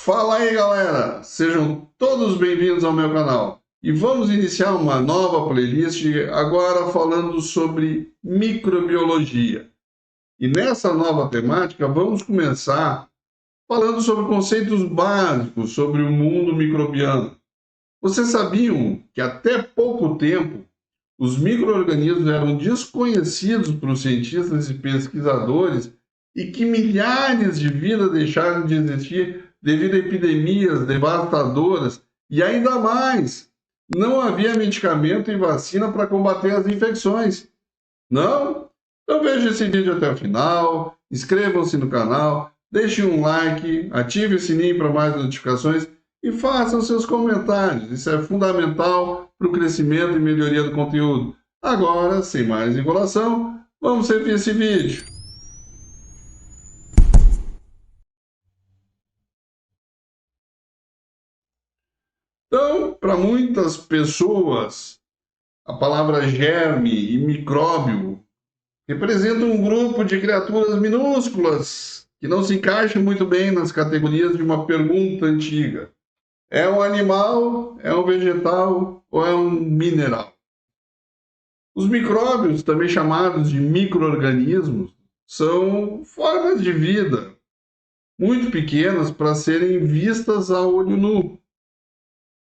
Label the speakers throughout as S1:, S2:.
S1: Fala aí, galera! Sejam todos bem-vindos ao meu canal. E vamos iniciar uma nova playlist agora falando sobre microbiologia. E nessa nova temática vamos começar falando sobre conceitos básicos sobre o mundo microbiano. Vocês sabiam que até pouco tempo os micro-organismos eram desconhecidos para os cientistas e pesquisadores e que milhares de vidas deixaram de existir devido a epidemias devastadoras e ainda mais, não havia medicamento e vacina para combater as infecções. Não? Então veja esse vídeo até o final, inscrevam-se no canal, deixem um like, ative o sininho para mais notificações e façam seus comentários. Isso é fundamental para o crescimento e melhoria do conteúdo. Agora, sem mais enrolação, vamos servir esse vídeo. Então, para muitas pessoas, a palavra germe e micróbio representam um grupo de criaturas minúsculas que não se encaixam muito bem nas categorias de uma pergunta antiga. É um animal, é um vegetal ou é um mineral? Os micróbios, também chamados de micro-organismos, são formas de vida muito pequenas para serem vistas a olho nu.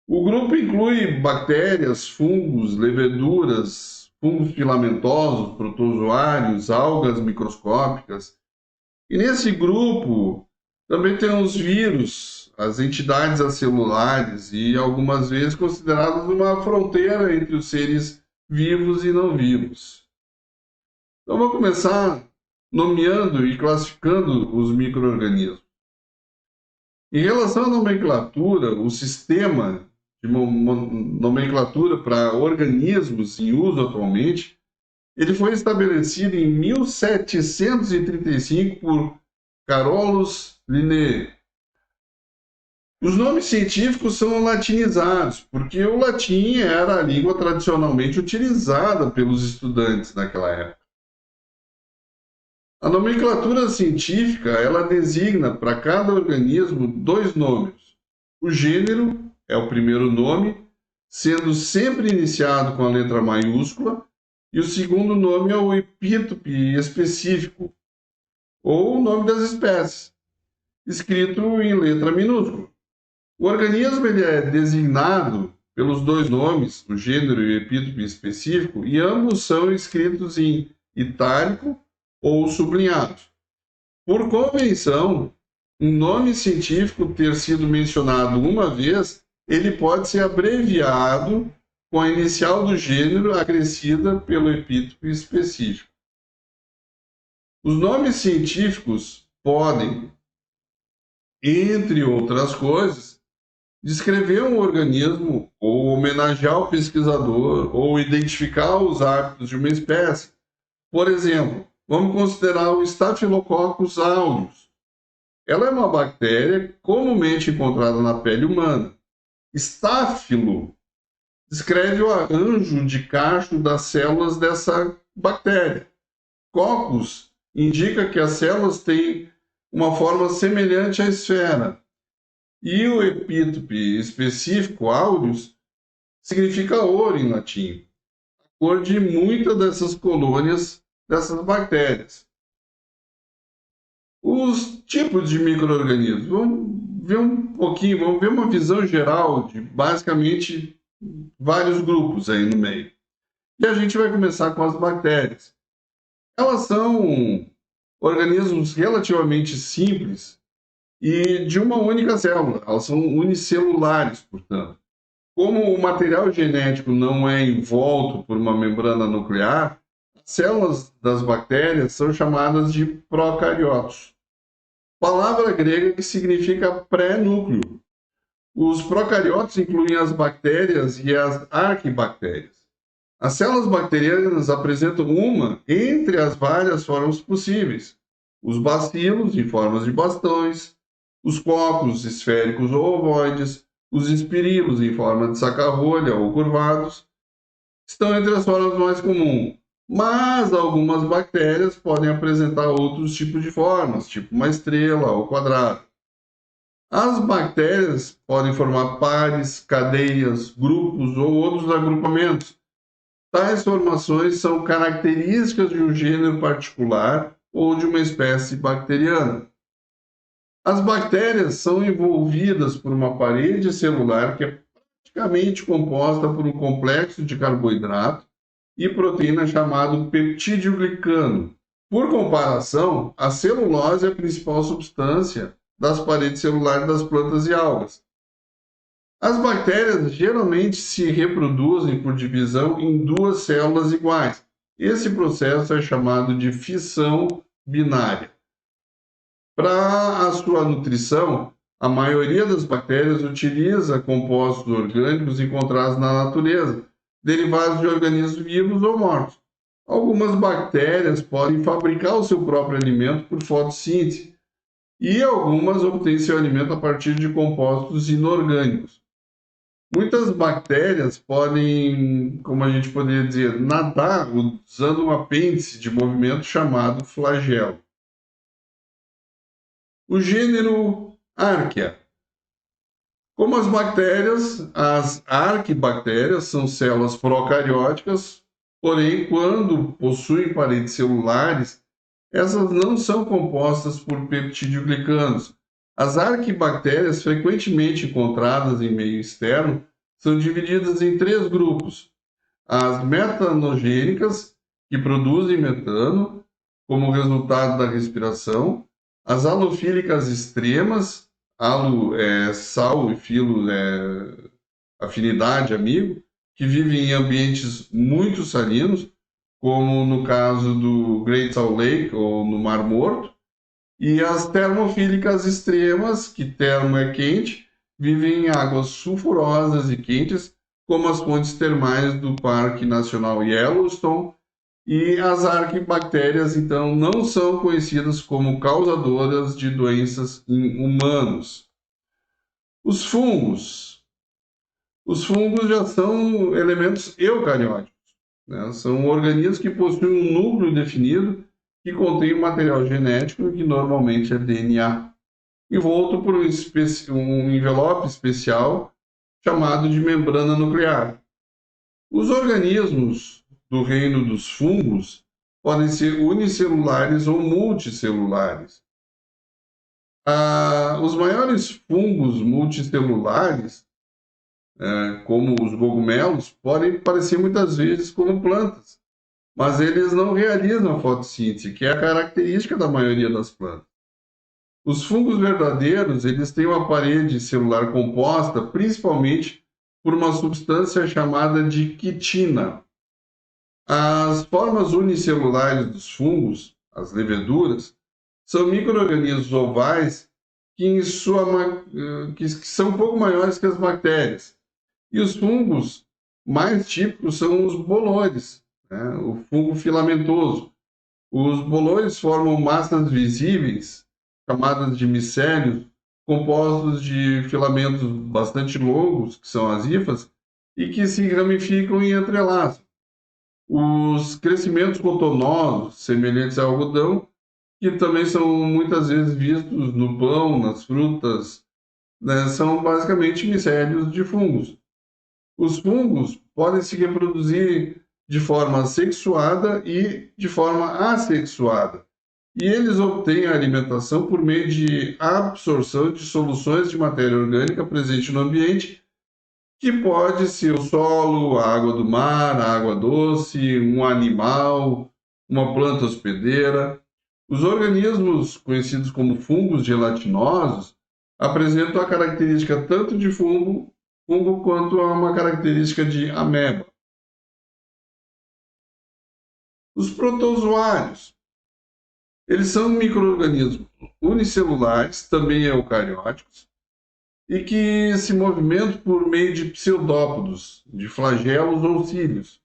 S1: O grupo inclui bactérias, fungos, leveduras, fungos filamentosos, protozoários, algas microscópicas. E nesse grupo também tem os vírus, as entidades acelulares e algumas vezes consideradas uma fronteira entre os seres vivos e não vivos. Então vou começar nomeando e classificando os micro-organismos. Em relação à nomenclatura, o sistema de nomenclatura para organismos em uso atualmente, ele foi estabelecido em 1735 por Carolus Linnaeus. Os nomes científicos são latinizados, porque o latim era a língua tradicionalmente utilizada pelos estudantes naquela época. A nomenclatura científica, ela designa para cada organismo dois nomes. O gênero é o primeiro nome, sendo sempre iniciado com a letra maiúscula, e o segundo nome é o epítope específico, ou o nome das espécies, escrito em letra minúscula. O organismo ele é designado pelos dois nomes, o gênero e o epítope específico, e ambos são escritos em itálico ou sublinhado. Por convenção, um nome científico ter sido mencionado uma vez, ele pode ser abreviado com a inicial do gênero acrescida pelo epítope específico. Os nomes científicos podem, entre outras coisas, descrever um organismo ou homenagear o pesquisador ou identificar os hábitos de uma espécie. Por exemplo, vamos considerar o Staphylococcus aureus. Ela é uma bactéria comumente encontrada na pele humana. Estáfilo descreve o arranjo de cacho das células dessa bactéria. Coccus indica que as células têm uma forma semelhante à esfera. E o epítope específico, aureus, significa ouro em latim. A cor de muitas dessas colônias dessas bactérias. Os tipos de micro-organismos. Vamos ver um pouquinho, vamos ver uma visão geral de basicamente vários grupos aí no meio. E a gente vai começar com as bactérias. Elas são organismos relativamente simples e de uma única célula. Elas são unicelulares, portanto. Como o material genético não é envolto por uma membrana nuclear, as células das bactérias são chamadas de procariotos. Palavra grega que significa pré-núcleo. Os procariotos incluem as bactérias e as arquibactérias. As células bacterianas apresentam uma entre as várias formas possíveis. Os bacilos, em formas de bastões, os cocos esféricos ou ovoides, os espirilos, em forma de saca-rolha ou curvados, estão entre as formas mais comuns. Mas algumas bactérias podem apresentar outros tipos de formas, tipo uma estrela ou quadrado. As bactérias podem formar pares, cadeias, grupos ou outros agrupamentos. Tais formações são características de um gênero particular ou de uma espécie bacteriana. As bactérias são envolvidas por uma parede celular que é praticamente composta por um complexo de carboidrato e proteína chamado peptídeo glicano. Por comparação, a celulose é a principal substância das paredes celulares das plantas e algas. As bactérias geralmente se reproduzem por divisão em duas células iguais. Esse processo é chamado de fissão binária. Para a sua nutrição, a maioria das bactérias utiliza compostos orgânicos encontrados na natureza, derivados de organismos vivos ou mortos. Algumas bactérias podem fabricar o seu próprio alimento por fotossíntese, e algumas obtêm seu alimento a partir de compostos inorgânicos. Muitas bactérias podem, como a gente poderia dizer, nadar usando um apêndice de movimento chamado flagelo. O gênero Archaea. Como as bactérias, as arquibactérias são células procarióticas, porém, quando possuem paredes celulares, essas não são compostas por peptidoglicanos. As arquibactérias, frequentemente encontradas em meio externo, são divididas em três grupos: as metanogênicas, que produzem metano como resultado da respiração; as halofílicas extremas, halo é sal e filo é afinidade, amigo, que vivem em ambientes muito salinos, como no caso do Great Salt Lake ou no Mar Morto; e as termofílicas extremas, que termo é quente, vivem em águas sulfurosas e quentes, como as fontes termais do Parque Nacional Yellowstone. E as arquibactérias, então, não são conhecidas como causadoras de doenças em humanos. Os fungos. Os fungos já são elementos eucarióticos, né? São organismos que possuem um núcleo definido que contém um material genético, que normalmente é DNA, envolto por um envelope especial chamado de membrana nuclear. Os organismos do reino dos fungos podem ser unicelulares ou multicelulares. Os maiores fungos multicelulares, como os cogumelos, podem parecer muitas vezes como plantas, mas eles não realizam a fotossíntese, que é a característica da maioria das plantas. Os fungos verdadeiros, eles têm uma parede celular composta principalmente por uma substância chamada de quitina. As formas unicelulares dos fungos, as leveduras, são micro-organismos ovais que são um pouco maiores que as bactérias. E os fungos mais típicos são os bolores, né? O fungo filamentoso. Os bolores formam massas visíveis, chamadas de micélios, compostos de filamentos bastante longos, que são as hifas, e que se ramificam e entrelaçam. Os crescimentos cotonosos, semelhantes ao algodão, que também são muitas vezes vistos no pão, nas frutas, né, são basicamente micélios de fungos. Os fungos podem se reproduzir de forma sexuada e de forma assexuada, e eles obtêm a alimentação por meio de absorção de soluções de matéria orgânica presente no ambiente, que pode ser o solo, a água do mar, a água doce, um animal, uma planta hospedeira. Os organismos conhecidos como fungos gelatinosos apresentam a característica tanto de fungo quanto a uma característica de ameba. Os protozoários, eles são micro-organismos unicelulares, também eucarióticos, e que se movimentam por meio de pseudópodos, de flagelos ou cílios.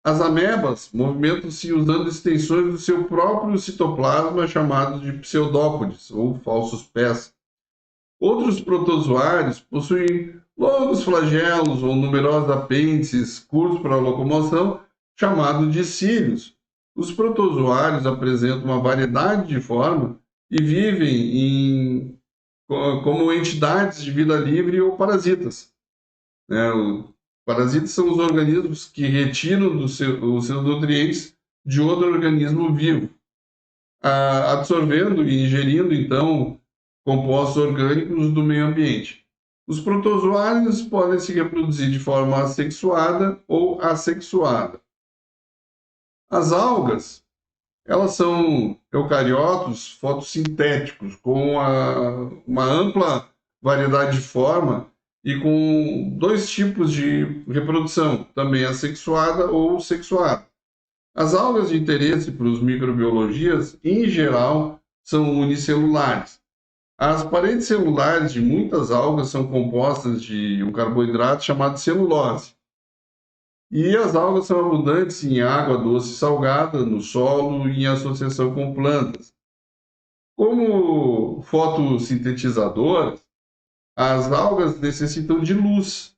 S1: As amebas movimentam-se usando extensões do seu próprio citoplasma, chamados de pseudópodes, ou falsos pés. Outros protozoários possuem longos flagelos ou numerosos apêndices curtos para a locomoção, chamados de cílios. Os protozoários apresentam uma variedade de formas e vivem em como entidades de vida livre ou parasitas, né? Parasitas são os organismos que retiram os seus nutrientes de outro organismo vivo, absorvendo e ingerindo, então, compostos orgânicos do meio ambiente. Os protozoários podem se reproduzir de forma assexuada ou assexuada. As algas, elas são eucariotos fotossintéticos, com uma ampla variedade de forma e com dois tipos de reprodução, também assexuada ou sexuada. As algas de interesse para os microbiologias, em geral, são unicelulares. As paredes celulares de muitas algas são compostas de um carboidrato chamado celulose. E as algas são abundantes em água doce e salgada, no solo e em associação com plantas. Como fotossintetizadoras, as algas necessitam de luz,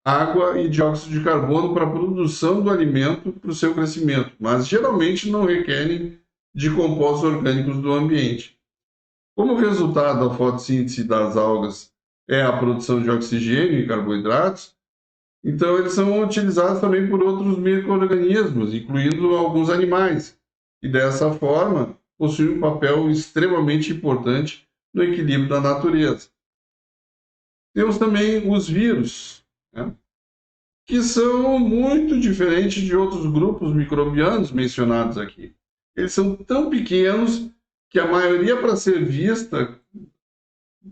S1: água e dióxido de carbono para a produção do alimento para o seu crescimento, mas geralmente não requerem de compostos orgânicos do ambiente. Como resultado da fotossíntese das algas é a produção de oxigênio e carboidratos, então eles são utilizados também por outros micro-organismos, incluindo alguns animais, e dessa forma possuem um papel extremamente importante no equilíbrio da natureza. Temos também os vírus, né, que são muito diferentes de outros grupos microbianos mencionados aqui. Eles são tão pequenos que a maioria, para ser vista,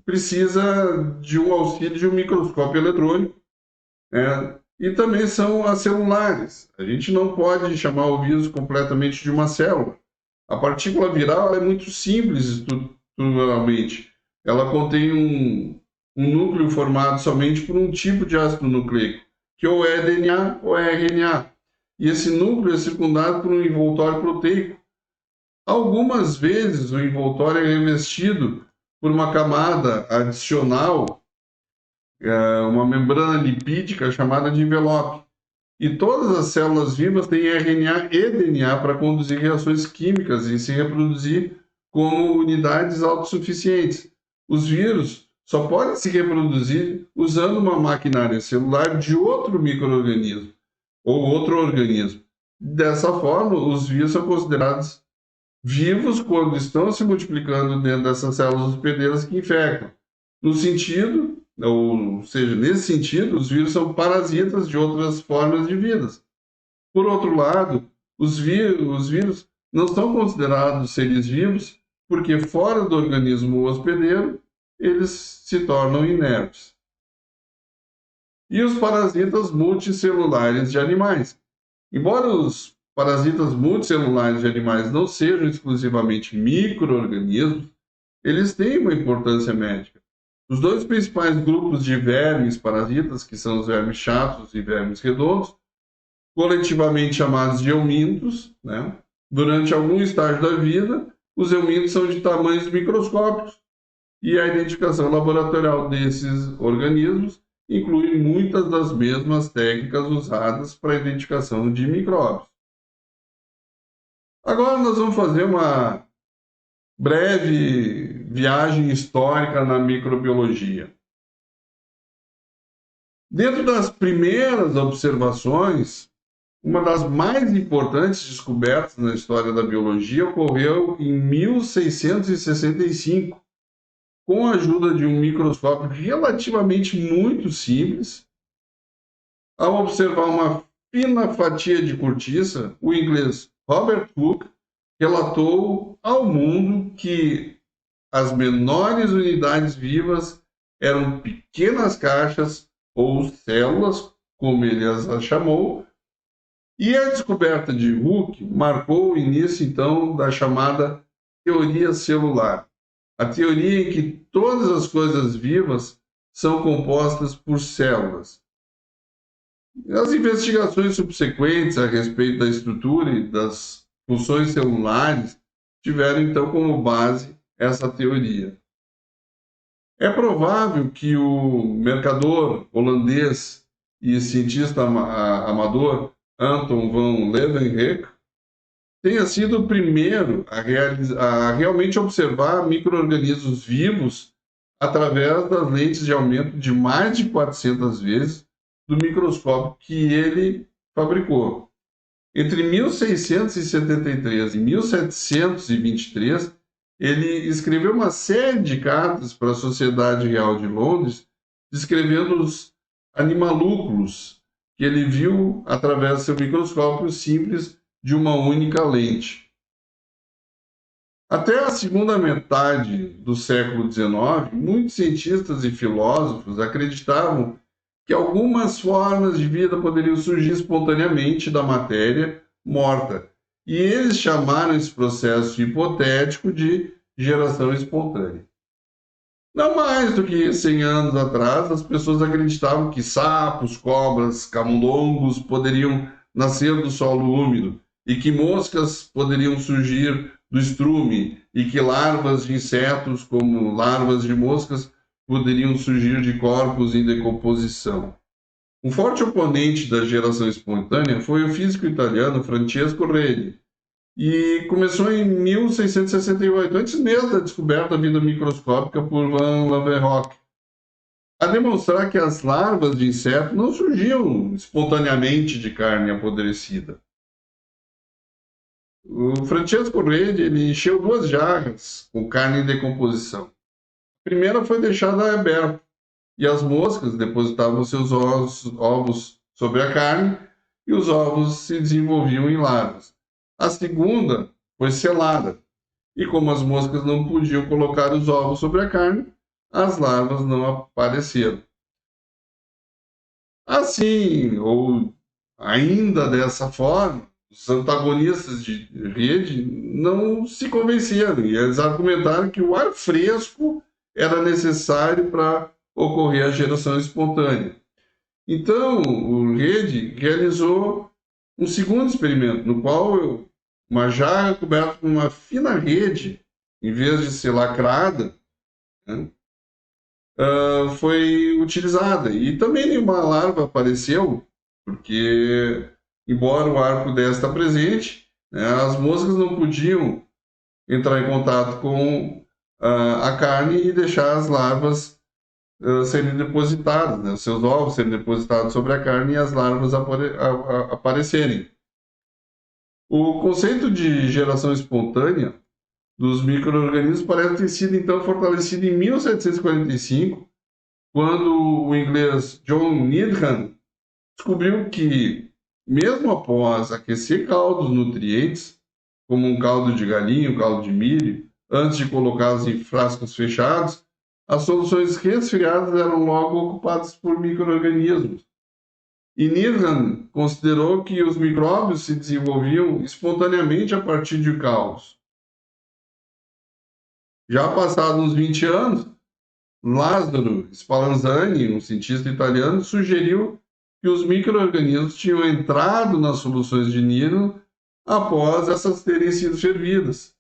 S1: precisa de um auxílio de um microscópio eletrônico, né? E também são acelulares. A gente não pode chamar o vírus completamente de uma célula. A partícula viral é muito simples estruturalmente. Ela contém um núcleo formado somente por um tipo de ácido nucleico, que ou é DNA ou é RNA. E esse núcleo é circundado por um envoltório proteico. Algumas vezes o envoltório é revestido por uma camada adicional, uma membrana lipídica chamada de envelope. E todas as células vivas têm RNA e DNA para conduzir reações químicas e se reproduzir como unidades autossuficientes. Os vírus só podem se reproduzir usando uma maquinária celular de outro micro-organismo ou outro organismo. Dessa forma, os vírus são considerados vivos quando estão se multiplicando dentro dessas células hospedeiras que infectam. No sentido, ou seja, nesse sentido, os vírus são parasitas de outras formas de vida. Por outro lado, os vírus não são considerados seres vivos porque fora do organismo hospedeiro eles se tornam inertes. E os parasitas multicelulares de animais. Embora os parasitas multicelulares de animais não sejam exclusivamente micro-organismos, eles têm uma importância médica. Os dois principais grupos de vermes parasitas, que são os vermes chatos e vermes redondos, coletivamente chamados de eumintos, né? Durante algum estágio da vida, os eumintos são de tamanhos microscópicos e a identificação laboratorial desses organismos inclui muitas das mesmas técnicas usadas para a identificação de micróbios. Agora nós vamos fazer uma breve viagem histórica na microbiologia. Dentro das primeiras observações, uma das mais importantes descobertas na história da biologia ocorreu em 1665, com a ajuda de um microscópio relativamente muito simples. Ao observar uma fina fatia de cortiça, o inglês Robert Hooke relatou ao mundo que as menores unidades vivas eram pequenas caixas ou células, como ele as chamou, e a descoberta de Hooke marcou o início, então, da chamada teoria celular, a teoria em que todas as coisas vivas são compostas por células. As investigações subsequentes a respeito da estrutura e das funções celulares tiveram, então, como base essa teoria. É provável que o mercador holandês e cientista amador Anton van Leeuwenhoek tenha sido o primeiro a realmente observar micro-organismos vivos através das lentes de aumento de mais de 400 vezes do microscópio que ele fabricou. Entre 1673 e 1723, ele escreveu uma série de cartas para a Sociedade Real de Londres, descrevendo os animalúculos que ele viu através do seu microscópio simples de uma única lente. Até a segunda metade do século XIX, muitos cientistas e filósofos acreditavam que algumas formas de vida poderiam surgir espontaneamente da matéria morta, e eles chamaram esse processo hipotético de geração espontânea. Não mais do que 100 anos atrás, as pessoas acreditavam que sapos, cobras, camundongos poderiam nascer do solo úmido e que moscas poderiam surgir do estrume e que larvas de insetos, como larvas de moscas, poderiam surgir de corpos em decomposição. Um forte oponente da geração espontânea foi o físico italiano Francesco Redi, e começou em 1668, antes mesmo da descoberta da vida microscópica por Van Leeuwenhoek, a demonstrar que as larvas de inseto não surgiam espontaneamente de carne apodrecida. O Francesco Redi encheu 2 jarras com carne em decomposição. A primeira foi deixada aberta, e as moscas depositavam seus ovos sobre a carne, e os ovos se desenvolviam em larvas. A segunda foi selada, e como as moscas não podiam colocar os ovos sobre a carne, as larvas não apareceram. Assim, ou ainda dessa forma, os antagonistas de Redi não se convenceram, e eles argumentaram que o ar fresco era necessário para ocorrer a geração espontânea. Então, o Redi realizou um segundo experimento, no qual uma jarra coberta com uma fina rede, em vez de ser lacrada, né, foi utilizada. E também nenhuma larva apareceu, porque, embora o ar pudesse estar presente, né, as moscas não podiam entrar em contato com a carne e deixar as larvas serem depositadas, né, os seus ovos serem depositados sobre a carne e as larvas aparecerem. O conceito de geração espontânea dos micro-organismos parece ter sido então fortalecido em 1745, quando o inglês John Needham descobriu que, mesmo após aquecer caldos nutrientes, como um caldo de galinha, um caldo de milho, antes de colocá-los em frascos fechados, as soluções resfriadas eram logo ocupadas por micro-organismos. E Needham considerou que os micróbios se desenvolviam espontaneamente a partir de caldos. Já passados uns 20 anos, Lázaro Spallanzani, um cientista italiano, sugeriu que os micro-organismos tinham entrado nas soluções de Needham após essas terem sido fervidas.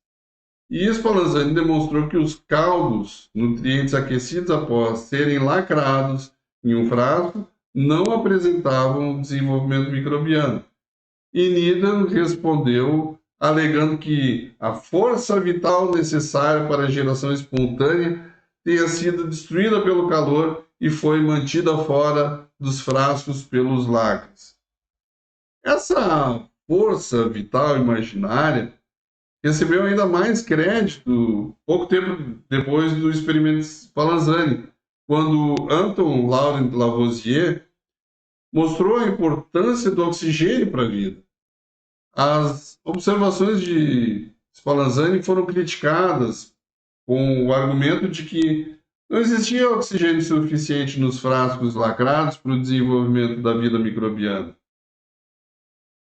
S1: E Spallanzani demonstrou que os caldos, nutrientes aquecidos após serem lacrados em um frasco, não apresentavam desenvolvimento microbiano. E Needham respondeu alegando que a força vital necessária para a geração espontânea tenha sido destruída pelo calor e foi mantida fora dos frascos pelos lacres. Essa força vital imaginária recebeu ainda mais crédito pouco tempo depois do experimento Spallanzani, quando Anton Laurent Lavoisier mostrou a importância do oxigênio para a vida. As observações de Spallanzani foram criticadas com o argumento de que não existia oxigênio suficiente nos frascos lacrados para o desenvolvimento da vida microbiana.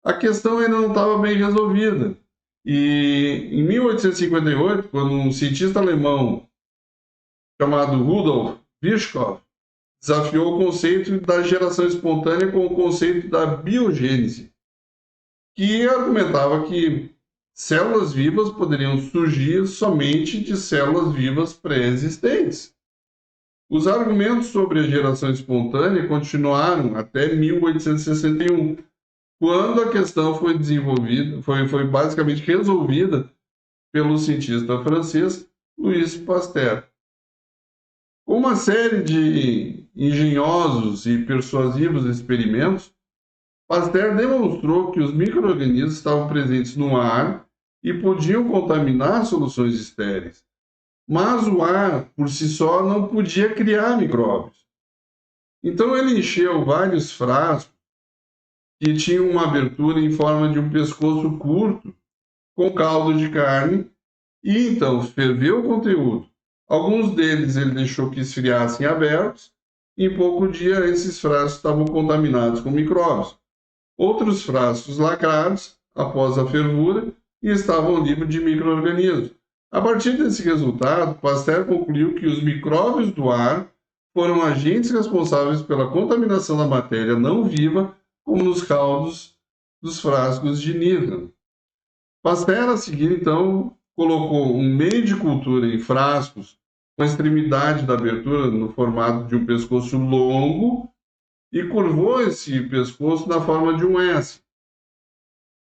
S1: A questão ainda não estava bem resolvida. E em 1858, quando um cientista alemão chamado Rudolf Virchow desafiou o conceito da geração espontânea com o conceito da biogênese, que argumentava que células vivas poderiam surgir somente de células vivas pré-existentes. Os argumentos sobre a geração espontânea continuaram até 1861, quando a questão foi desenvolvida, foi basicamente resolvida pelo cientista francês Louis Pasteur. Com uma série de engenhosos e persuasivos experimentos, Pasteur demonstrou que os micro-organismos estavam presentes no ar e podiam contaminar soluções estéreis. Mas o ar, por si só, não podia criar micróbios. Então ele encheu vários frascos que tinham uma abertura em forma de um pescoço curto, com caldo de carne, e então ferveu o conteúdo. Alguns deles ele deixou que esfriassem abertos, e em pouco dia esses frascos estavam contaminados com micróbios. Outros frascos lacrados, após a fervura, e estavam livres de micro-organismos. A partir desse resultado, Pasteur concluiu que os micróbios do ar foram agentes responsáveis pela contaminação da matéria não viva, como nos caldos dos frascos de nítrano. Pasteur, a seguir, então, colocou um meio de cultura em frascos com a extremidade da abertura no formato de um pescoço longo e curvou esse pescoço na forma de um S.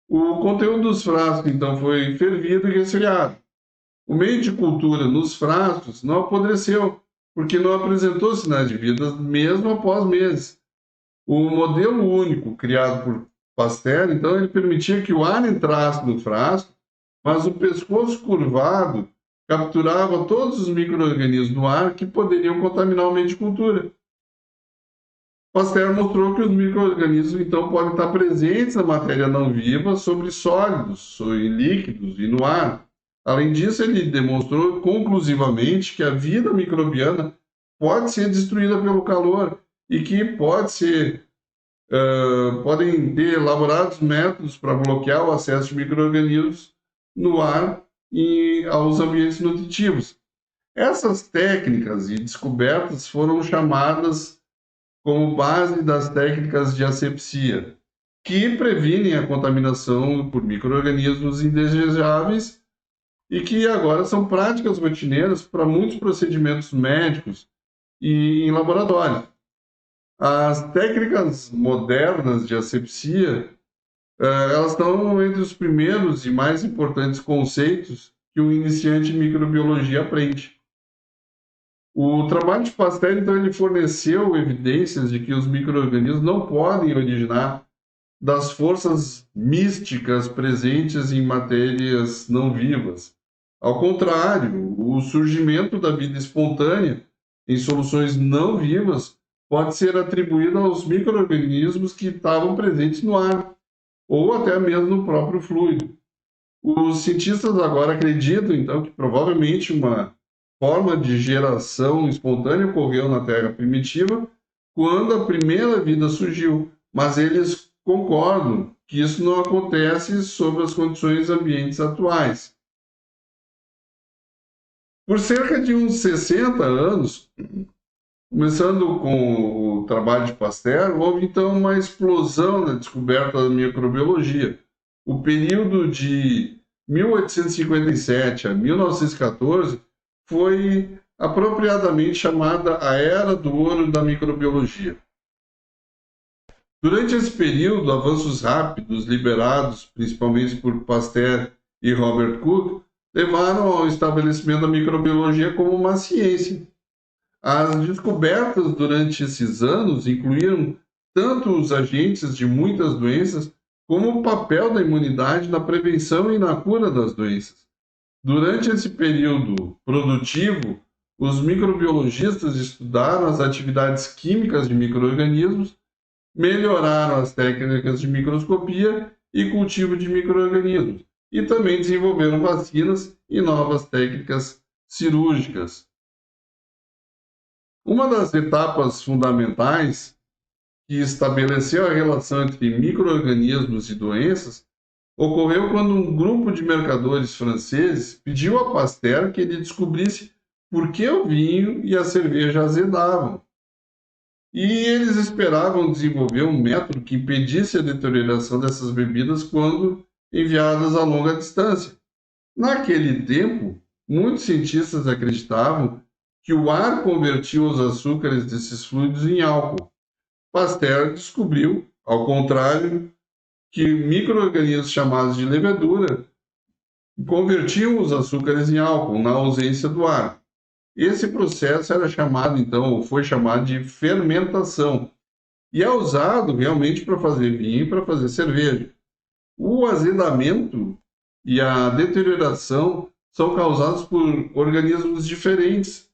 S1: O conteúdo dos frascos, então, foi fervido e resfriado. O meio de cultura nos frascos não apodreceu, porque não apresentou sinais de vida mesmo após meses. O modelo único criado por Pasteur, então, ele permitia que o ar entrasse no frasco, mas o pescoço curvado capturava todos os micro-organismos no ar que poderiam contaminar o meio de cultura. Pasteur mostrou que os micro-organismos, então, podem estar presentes na matéria não viva, sobre sólidos, em líquidos e no ar. Além disso, ele demonstrou conclusivamente que a vida microbiana pode ser destruída pelo calor e que podem ter elaborados métodos para bloquear o acesso de micro-organismos no ar e aos ambientes nutritivos. Essas técnicas e descobertas foram chamadas como base das técnicas de asepsia, que previnem a contaminação por micro-organismos indesejáveis e que agora são práticas rotineiras para muitos procedimentos médicos e em laboratórios. As técnicas modernas de asepsia, elas estão entre os primeiros e mais importantes conceitos que o iniciante em microbiologia aprende. O trabalho de Pasteur, então, ele forneceu evidências de que os micro-organismos não podem originar das forças místicas presentes em matérias não vivas. Ao contrário, o surgimento da vida espontânea em soluções não vivas pode ser atribuído aos micro-organismos que estavam presentes no ar, ou até mesmo no próprio fluido. Os cientistas agora acreditam, então, que provavelmente uma forma de geração espontânea ocorreu na Terra primitiva quando a primeira vida surgiu, mas eles concordam que isso não acontece sob as condições ambientes atuais. Por cerca de uns 60 anos, começando com o trabalho de Pasteur, houve então uma explosão na descoberta da microbiologia. O período de 1857 a 1914 foi apropriadamente chamada a Era do Ouro da Microbiologia. Durante esse período, avanços rápidos, liderados principalmente por Pasteur e Robert Koch, levaram ao estabelecimento da microbiologia como uma ciência. As descobertas durante esses anos incluíram tanto os agentes de muitas doenças, como o papel da imunidade na prevenção e na cura das doenças. Durante esse período produtivo, os microbiologistas estudaram as atividades químicas de micro-organismos, melhoraram as técnicas de microscopia e cultivo de micro-organismos, e também desenvolveram vacinas e novas técnicas cirúrgicas. Uma das etapas fundamentais que estabeleceu a relação entre micro-organismos e doenças ocorreu quando um grupo de mercadores franceses pediu a Pasteur que ele descobrisse por que o vinho e a cerveja azedavam. E eles esperavam desenvolver um método que impedisse a deterioração dessas bebidas quando enviadas a longa distância. Naquele tempo, muitos cientistas acreditavam que o ar convertia os açúcares desses fluidos em álcool. Pasteur descobriu, ao contrário, que micro-organismos chamados de levedura convertiam os açúcares em álcool na ausência do ar. Esse processo era chamado, então, ou foi chamado de fermentação, e é usado realmente para fazer vinho e para fazer cerveja. O azedamento e a deterioração são causados por organismos diferentes,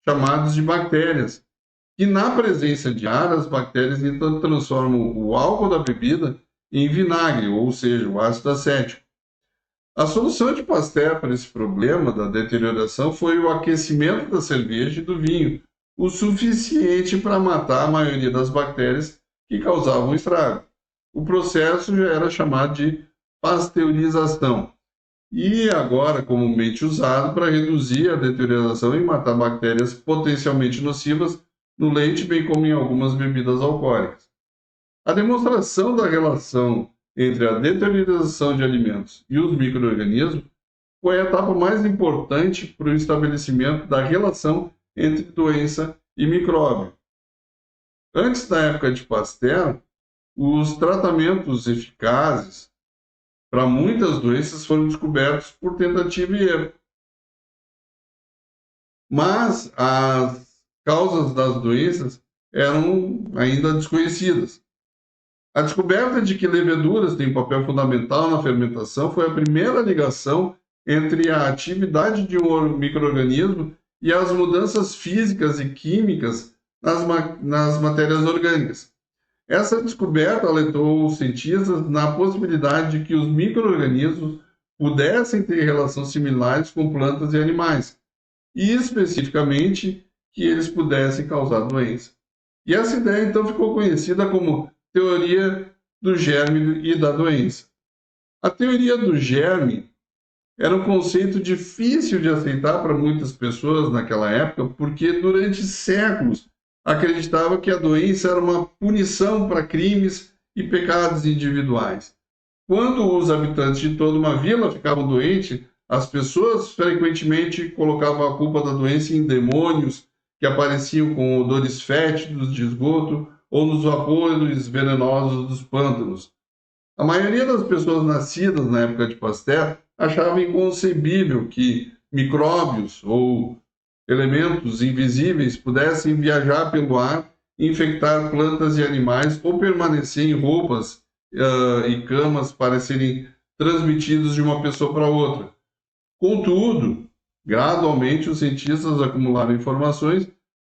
S1: chamados de bactérias. E na presença de ar, as bactérias então transformam o álcool da bebida em vinagre, ou seja, o ácido acético. A solução de Pasteur para esse problema da deterioração foi o aquecimento da cerveja e do vinho, o suficiente para matar a maioria das bactérias que causavam o estrago. O processo já era chamado de pasteurização e agora comumente usado para reduzir a deterioração e matar bactérias potencialmente nocivas no leite, bem como em algumas bebidas alcoólicas. A demonstração da relação entre a deterioração de alimentos e os micro-organismos foi a etapa mais importante para o estabelecimento da relação entre doença e micróbio. Antes da época de Pasteur, os tratamentos eficazes para muitas doenças foram descobertos por tentativa e erro. Mas as causas das doenças eram ainda desconhecidas. A descoberta de que leveduras têm um papel fundamental na fermentação foi a primeira ligação entre a atividade de um micro-organismo e as mudanças físicas e químicas nas matérias orgânicas. Essa descoberta alertou os cientistas na possibilidade de que os micro-organismos pudessem ter relações similares com plantas e animais, e especificamente que eles pudessem causar doença. E essa ideia então ficou conhecida como teoria do germe e da doença. A teoria do germe era um conceito difícil de aceitar para muitas pessoas naquela época, porque durante séculos acreditava que a doença era uma punição para crimes e pecados individuais. Quando os habitantes de toda uma vila ficavam doentes, as pessoas frequentemente colocavam a culpa da doença em demônios que apareciam com odores fétidos de esgoto ou nos vapores venenosos dos pântanos. A maioria das pessoas nascidas na época de Pasteur achava inconcebível que micróbios ou elementos invisíveis pudessem viajar pelo ar, infectar plantas e animais ou permanecer em roupas e camas para serem transmitidos de uma pessoa para outra. Contudo, gradualmente os cientistas acumularam informações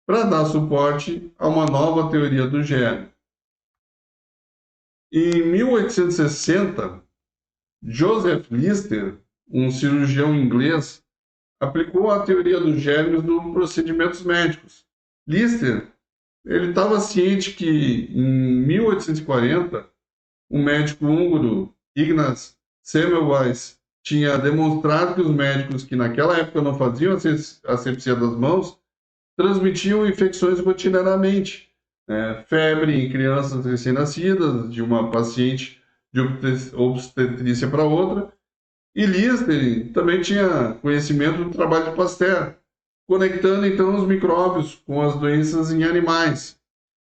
S1: para dar suporte a uma nova teoria do germe. Em 1860, Joseph Lister, um cirurgião inglês, aplicou a teoria dos germes nos procedimentos médicos. Lister estava ciente que, em 1840, um médico húngaro, Ignaz Semmelweis, tinha demonstrado que os médicos que naquela época não faziam asepsia das mãos transmitiam infecções rotineiramente, febre em crianças recém-nascidas, de uma paciente de obstetrícia para outra. E Lister também tinha conhecimento do trabalho de Pasteur, conectando então os micróbios com as doenças em animais.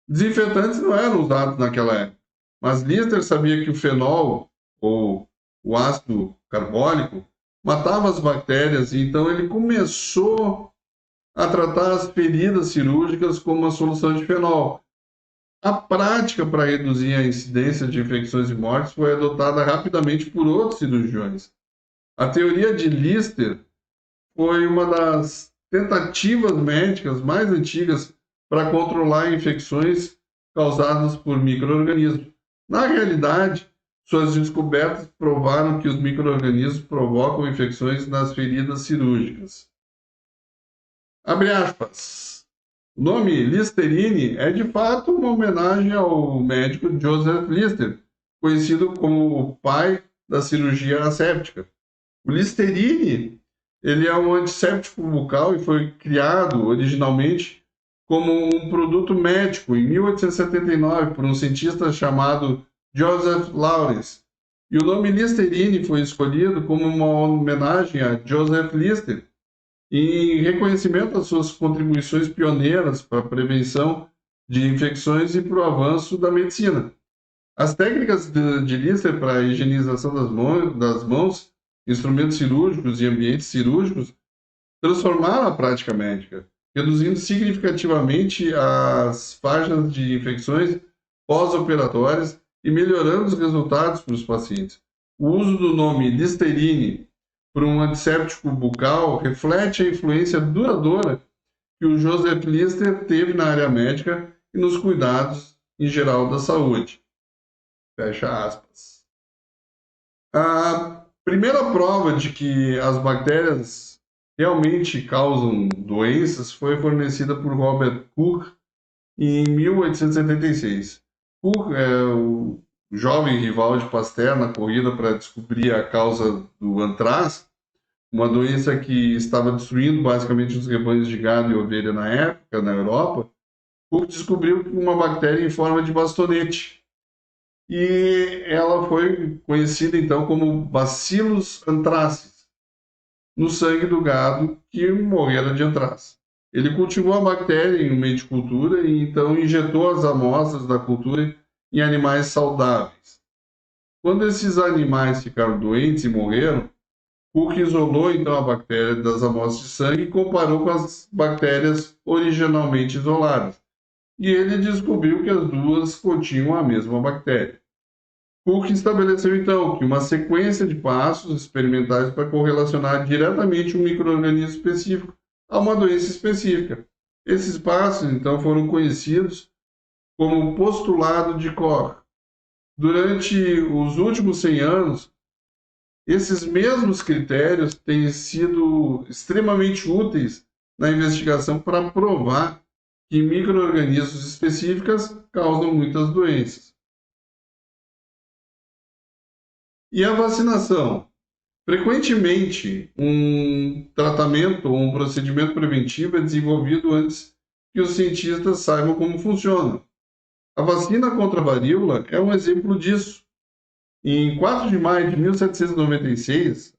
S1: Desinfetantes não eram usados naquela época, mas Lister sabia que o fenol, ou o ácido carbônico, matava as bactérias, e então ele começou a tratar as feridas cirúrgicas como uma solução de fenol. A prática para reduzir a incidência de infecções e mortes foi adotada rapidamente por outros cirurgiões. A teoria de Lister foi uma das tentativas médicas mais antigas para controlar infecções causadas por micro-organismos. Na realidade, suas descobertas provaram que os micro-organismos provocam infecções nas feridas cirúrgicas. Abre aspas. O nome Listerine é de fato uma homenagem ao médico Joseph Lister, conhecido como o pai da cirurgia asséptica. O Listerine ele é um antisséptico bucal e foi criado originalmente como um produto médico em 1879 por um cientista chamado Joseph Lawrence. E o nome Listerine foi escolhido como uma homenagem a Joseph Lister, em reconhecimento às suas contribuições pioneiras para a prevenção de infecções e para o avanço da medicina. As técnicas de Lister para a higienização das mãos, instrumentos cirúrgicos e ambientes cirúrgicos transformaram a prática médica, reduzindo significativamente as faixas de infecções pós-operatórias e melhorando os resultados para os pacientes. O uso do nome Listerine para um antisséptico bucal reflete a influência duradoura que o Joseph Lister teve na área médica e nos cuidados em geral da saúde. Fecha aspas. A primeira prova de que as bactérias realmente causam doenças foi fornecida por Robert Koch em 1876. Koch é o jovem rival de Pasteur na corrida para descobrir a causa do antraz, uma doença que estava destruindo basicamente os rebanhos de gado e ovelha na época, na Europa. Koch descobriu uma bactéria em forma de bastonete. E ela foi conhecida então como Bacillus anthracis, no sangue do gado que morrera de antraz. Ele cultivou a bactéria em um meio de cultura e então injetou as amostras da cultura em animais saudáveis. Quando esses animais ficaram doentes e morreram, Cook isolou então a bactéria das amostras de sangue e comparou com as bactérias originalmente isoladas. E ele descobriu que as duas continham a mesma bactéria. Cook estabeleceu então que uma sequência de passos experimentais para correlacionar diretamente um micro-organismo específico a uma doença específica. Esses passos então foram conhecidos como postulado de Koch. Durante os últimos 100 anos, esses mesmos critérios têm sido extremamente úteis na investigação para provar que micro-organismos específicos causam muitas doenças. E a vacinação? Frequentemente, um tratamento ou um procedimento preventivo é desenvolvido antes que os cientistas saibam como funciona. A vacina contra a varíola é um exemplo disso. Em 4 de maio de 1796,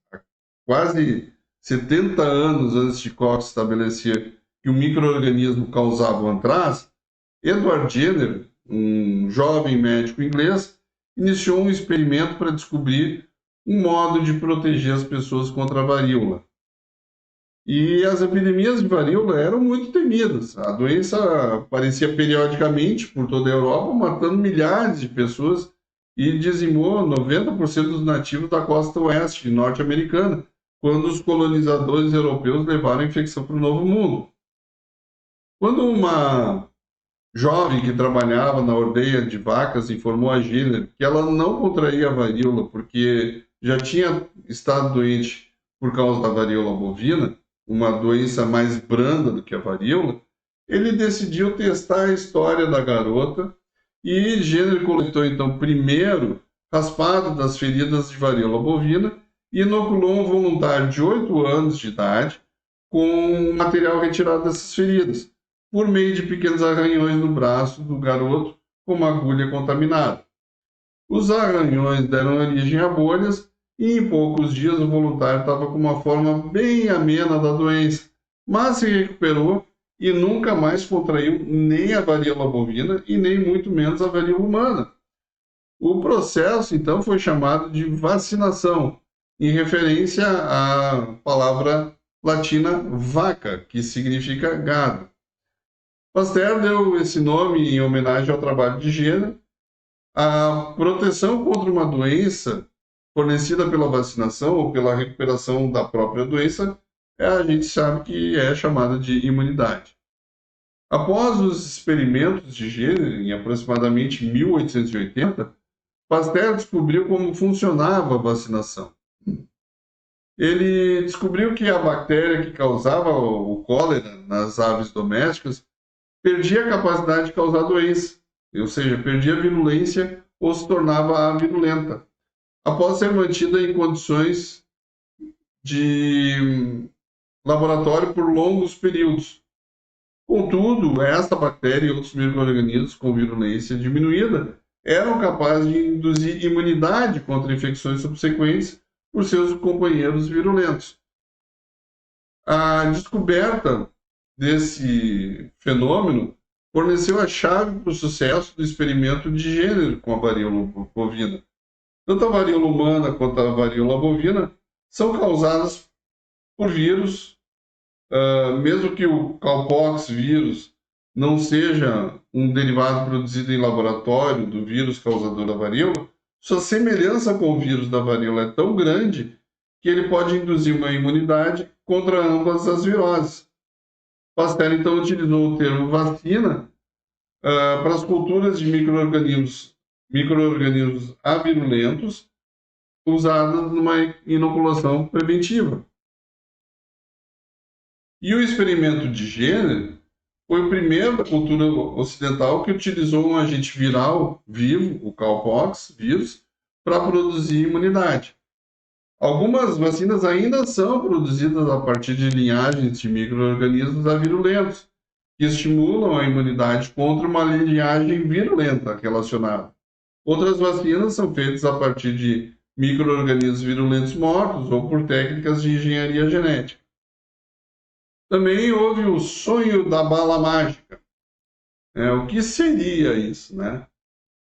S1: quase 70 anos antes de Koch estabelecer que o micro-organismo causava o antraz, Edward Jenner, um jovem médico inglês, iniciou um experimento para descobrir um modo de proteger as pessoas contra a varíola. E as epidemias de varíola eram muito temidas. A doença aparecia periodicamente por toda a Europa, matando milhares de pessoas e dizimou 90% dos nativos da costa oeste norte-americana, quando os colonizadores europeus levaram a infecção para o Novo Mundo. Quando uma jovem que trabalhava na ordenha de vacas informou a Jenner que ela não contraía a varíola porque já tinha estado doente por causa da varíola bovina, uma doença mais branda do que a varíola, ele decidiu testar a história da garota e Jenner coletou então primeiro raspado das feridas de varíola bovina e inoculou um voluntário de 8 anos de idade com material retirado dessas feridas, por meio de pequenos arranhões no braço do garoto com uma agulha contaminada. Os arranhões deram origem a bolhas e em poucos dias o voluntário estava com uma forma bem amena da doença, mas se recuperou e nunca mais contraiu nem a varíola bovina e nem muito menos a varíola humana. O processo, então, foi chamado de vacinação, em referência à palavra latina vaca, que significa gado. Pasteur deu esse nome em homenagem ao trabalho de Jenner. A proteção contra uma doença fornecida pela vacinação ou pela recuperação da própria doença, a gente sabe que é chamada de imunidade. Após os experimentos de Jenner, em aproximadamente 1880, Pasteur descobriu como funcionava a vacinação. Ele descobriu que a bactéria que causava o cólera nas aves domésticas perdia a capacidade de causar doença, ou seja, perdia a virulência ou se tornava virulenta, após ser mantida em condições de laboratório por longos períodos. Contudo, esta bactéria e outros micro-organismos com virulência diminuída eram capazes de induzir imunidade contra infecções subsequentes por seus companheiros virulentos. A descoberta desse fenômeno forneceu a chave para o sucesso do experimento de Jenner com a varíola bovina. Tanto a varíola humana quanto a varíola bovina são causadas por vírus mesmo que o cowpox vírus não seja um derivado produzido em laboratório do vírus causador da varíola, sua semelhança com o vírus da varíola é tão grande que ele pode induzir uma imunidade contra ambas as viroses. Pasteur, então, utilizou o termo vacina para as culturas de micro-organismos avirulentos usadas numa inoculação preventiva. E o experimento de Jenner foi o primeiro da cultura ocidental que utilizou um agente viral vivo, o cowpox vírus, para produzir imunidade. Algumas vacinas ainda são produzidas a partir de linhagens de micro-organismos avirulentos, que estimulam a imunidade contra uma linhagem virulenta relacionada. Outras vacinas são feitas a partir de micro-organismos virulentos mortos ou por técnicas de engenharia genética. Também houve o sonho da bala mágica. O que seria isso, né?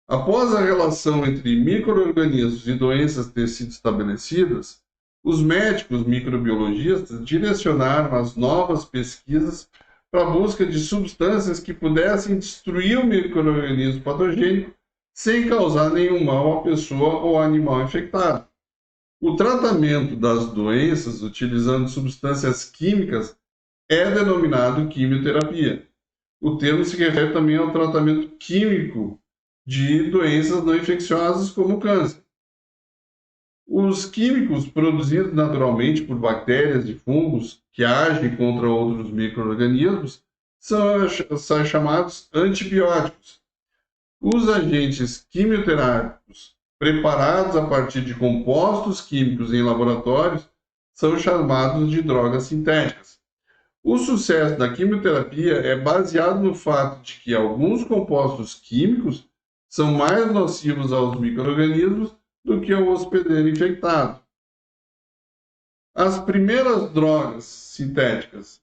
S1: Após a relação entre micro-organismos e doenças ter sido estabelecidas, os médicos microbiologistas direcionaram as novas pesquisas para a busca de substâncias que pudessem destruir o micro-organismo patogênico sem causar nenhum mal à pessoa ou ao animal infectado. O tratamento das doenças utilizando substâncias químicas é denominado quimioterapia. O termo se refere também ao tratamento químico de doenças não infecciosas como o câncer. Os químicos produzidos naturalmente por bactérias e fungos que agem contra outros micro-organismos são chamados antibióticos. Os agentes quimioterápicos preparados a partir de compostos químicos em laboratórios são chamados de drogas sintéticas. O sucesso da quimioterapia é baseado no fato de que alguns compostos químicos são mais nocivos aos micro-organismos do que ao hospedeiro infectado. As primeiras drogas sintéticas.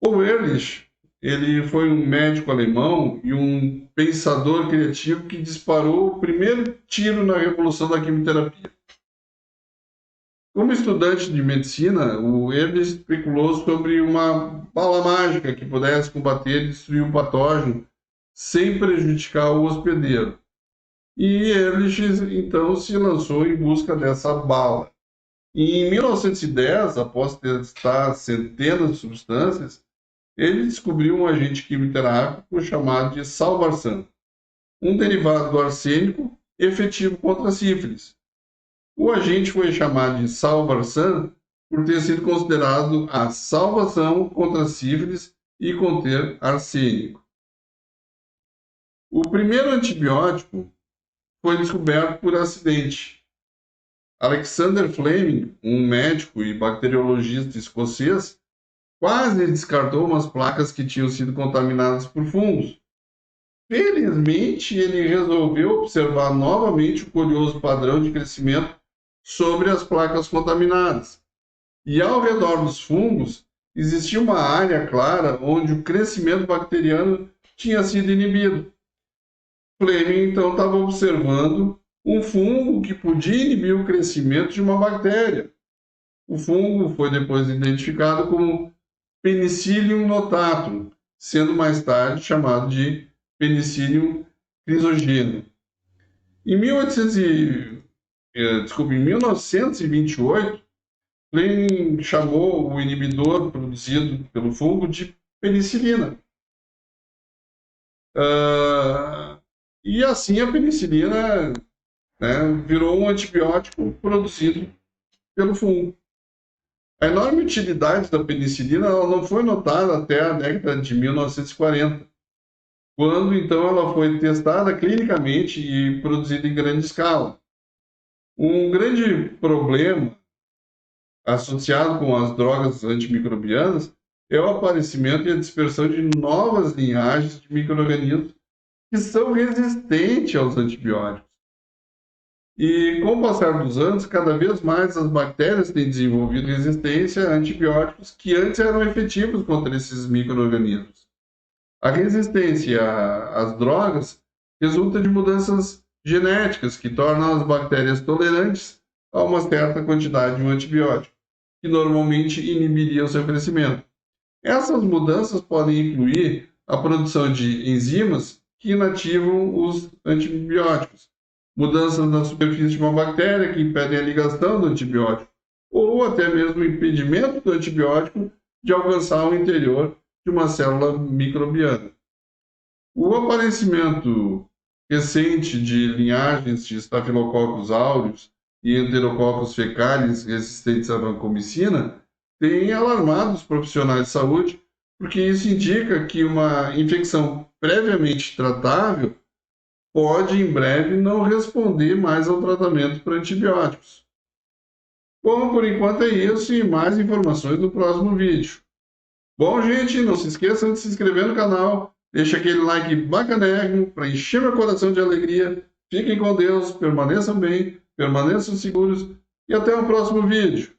S1: O Ehrlich, ele foi um médico alemão e um pensador criativo que disparou o primeiro tiro na revolução da quimioterapia. Como estudante de medicina, o Ehrlich especulou sobre uma bala mágica que pudesse combater e destruir o patógeno sem prejudicar o hospedeiro. E Ehrlich, então, se lançou em busca dessa bala. E em 1910, após testar centenas de substâncias, ele descobriu um agente quimioterápico chamado de salvarsan, um derivado do arsênico efetivo contra a sífilis. O agente foi chamado de salvarsan por ter sido considerado a salvação contra a sífilis e conter arsênico. O primeiro antibiótico foi descoberto por acidente. Alexander Fleming, um médico e bacteriologista escocês, quase descartou umas placas que tinham sido contaminadas por fungos. Felizmente, ele resolveu observar novamente o curioso padrão de crescimento sobre as placas contaminadas. E ao redor dos fungos, existia uma área clara onde o crescimento bacteriano tinha sido inibido. Fleming, então, estava observando um fungo que podia inibir o crescimento de uma bactéria. O fungo foi depois identificado como Penicillium notatum, sendo mais tarde chamado de Penicillium chrysogene. Em 1928, Fleming chamou o inibidor produzido pelo fungo de penicilina. E assim a penicilina, virou um antibiótico produzido pelo fungo. A enorme utilidade da penicilina não foi notada até a década de 1940, quando então ela foi testada clinicamente e produzida em grande escala. Um grande problema associado com as drogas antimicrobianas é o aparecimento e a dispersão de novas linhagens de micro-organismos que são resistentes aos antibióticos. E com o passar dos anos, cada vez mais as bactérias têm desenvolvido resistência a antibióticos que antes eram efetivos contra esses micro-organismos. A resistência às drogas resulta de mudanças genéticas que tornam as bactérias tolerantes a uma certa quantidade de um antibiótico, que normalmente inibiria o seu crescimento. Essas mudanças podem incluir a produção de enzimas que inativam os antibióticos, mudanças na superfície de uma bactéria que impedem a ligação do antibiótico, ou até mesmo o impedimento do antibiótico de alcançar o interior de uma célula microbiana. O aparecimento recente de linhagens de Staphylococcus aureus e Enterococcus fecalis resistentes à vancomicina tem alarmado os profissionais de saúde, porque isso indica que uma infecção previamente tratável pode, em breve, não responder mais ao tratamento por antibióticos. Bom, por enquanto é isso e mais informações no próximo vídeo. Bom, gente, não se esqueçam de se inscrever no canal, deixa aquele like bacanérrimo para encher meu coração de alegria. Fiquem com Deus, permaneçam bem, permaneçam seguros e até o próximo vídeo.